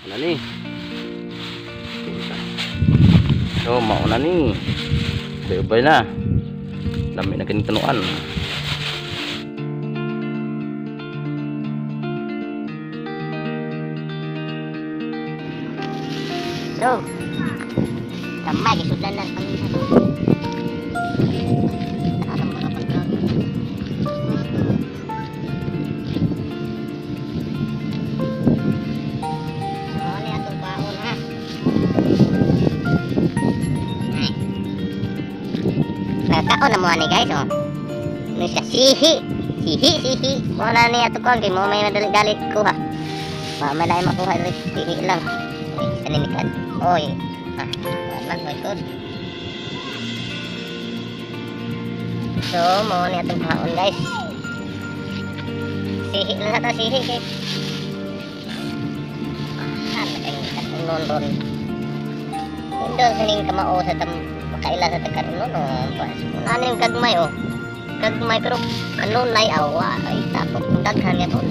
Ano ni? So, mauna ni. Bay-bay na. Dami na kinitunuan. So, kamay kisudlan lang pang nagkaon na mo ni guys oh. Ano siya? Sihi. Wala ni ato ko kay mo may madali-dali kuha. May lain makuha rin. Sihi lang. Sanimikan. Oy. Wala mo ikot. So, mo ni atong kaon guys. Sihi lang sa ta sihi kay. Ron. Indol sining kamao sa kaila sa tagkaroon no. Ano yung kagmay oh. Kagmay pero ano nay awa ay tapos kung daghan niya to.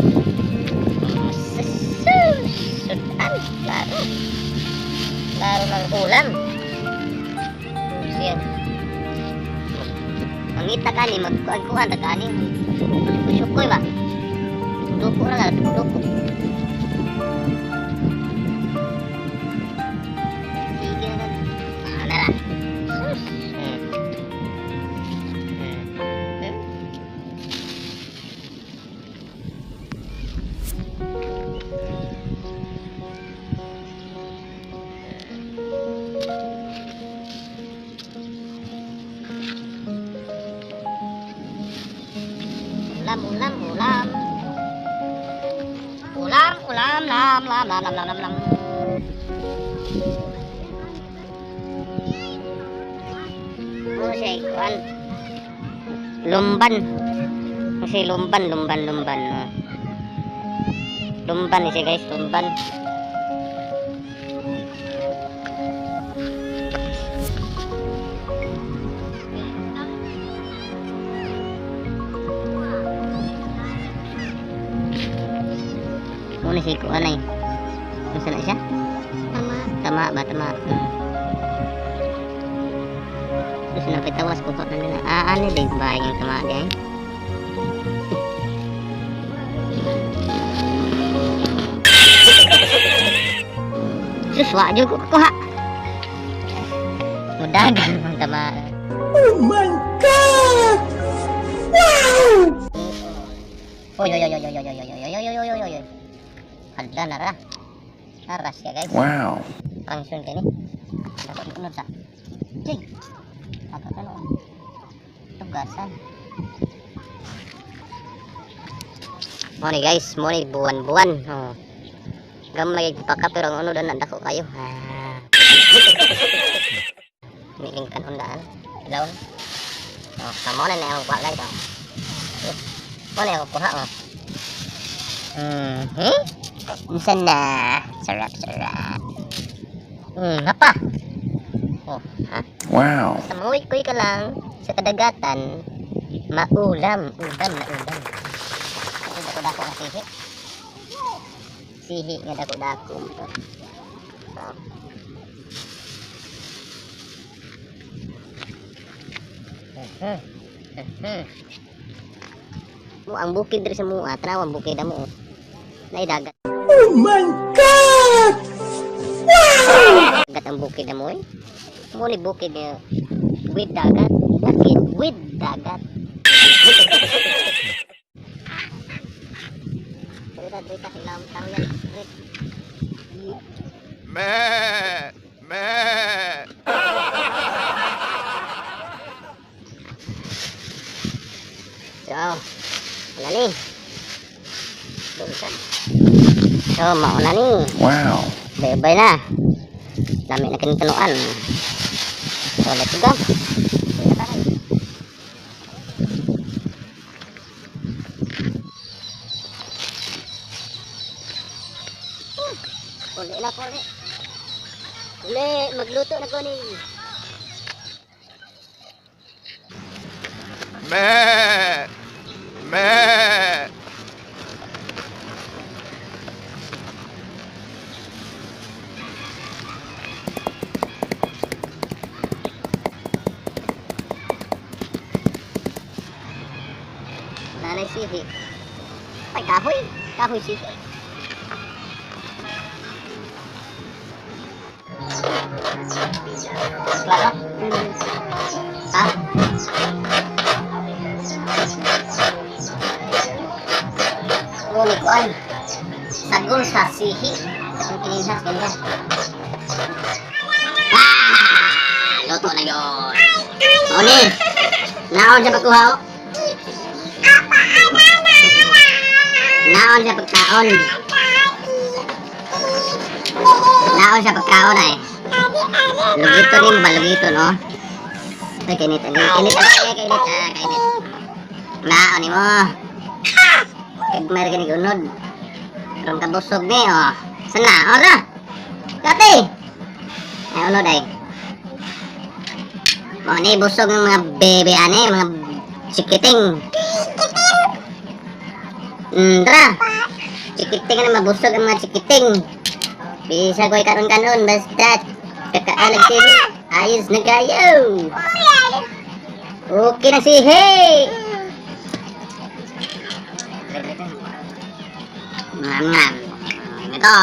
Sudan. Laro ng ulam. Siya. Mangita ka ni magkuhan ta kani. Sukoy ba? Duko na duko. Ulam. Oh, siya ikuan. Lumban. Kasi lumban. Lumban siya guys, lumban. Muna siya ikuan ay. Masa na siya? Tama. Terus napitawas ko pa nila. Ano din ba yung tama din? Suswa juga ko kuha. Mudagan ang tama. Oh my god! Wow! Oy. Hala na ra. Aras ya guys. Wow. Langsung kayak ini. Dapat diunur tak? Cing. Dapat kan? Tugasan. Mau nih guys, mau nih buan-buan. Oh. Gamay paka pero ang ano dan dako kayo. Nilingkan undaan. Ilaw. Oh, samo na ang kuha guys. Mo na ang kuha oh. Sana sarap. Apa? Oh, ha? Wow. Samuwi-kuy ka lang sa kadagatan, maulam. Ulam. Ito dako-dako na sihi. Sihi nga dako-dako. Mo ang bukid diri sa mua, tanawan bukid mo. Nay dagat. Oh my god! Wow! Dagat ang bukid mo eh. Mo ni bukid niya with dagat. Bakit with dagat? Berita hilang tahu yan. Me. So, wala ni. So, mauna ni. Wow. Bay-bay na. Dami na kinitunuan. So, let's go. Puli. Magluto na ko ni. Me. sihi. Ay, kahoy. Kahoy sihi. Klaro? Ha? Ngunit ko ay sagol sa sihi. Ang pininhas, ganda. Luto na yun. Oni, naon siya pagkuha o. Naon siya pagkaon. Naon siya pagkaon ay. Lugito rin ba? Lugito, no? Ay, kainit. Kainit. Naon ni mo. Kagmar ka ni gunod. Karong kabusog ni, oh. Sana, ora. Kati. Ay, unod ay. Mga ni busog ng mga bebe ane, mga chikiting. Tara. Chikiting na mabusog ang mga chikiting. Bisa ko karon-kanon basta kakaalag sihi. Ayos na kayo. Okay na sihi. Ngam. Ito.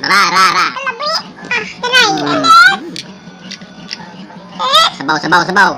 Tara. Sabaw.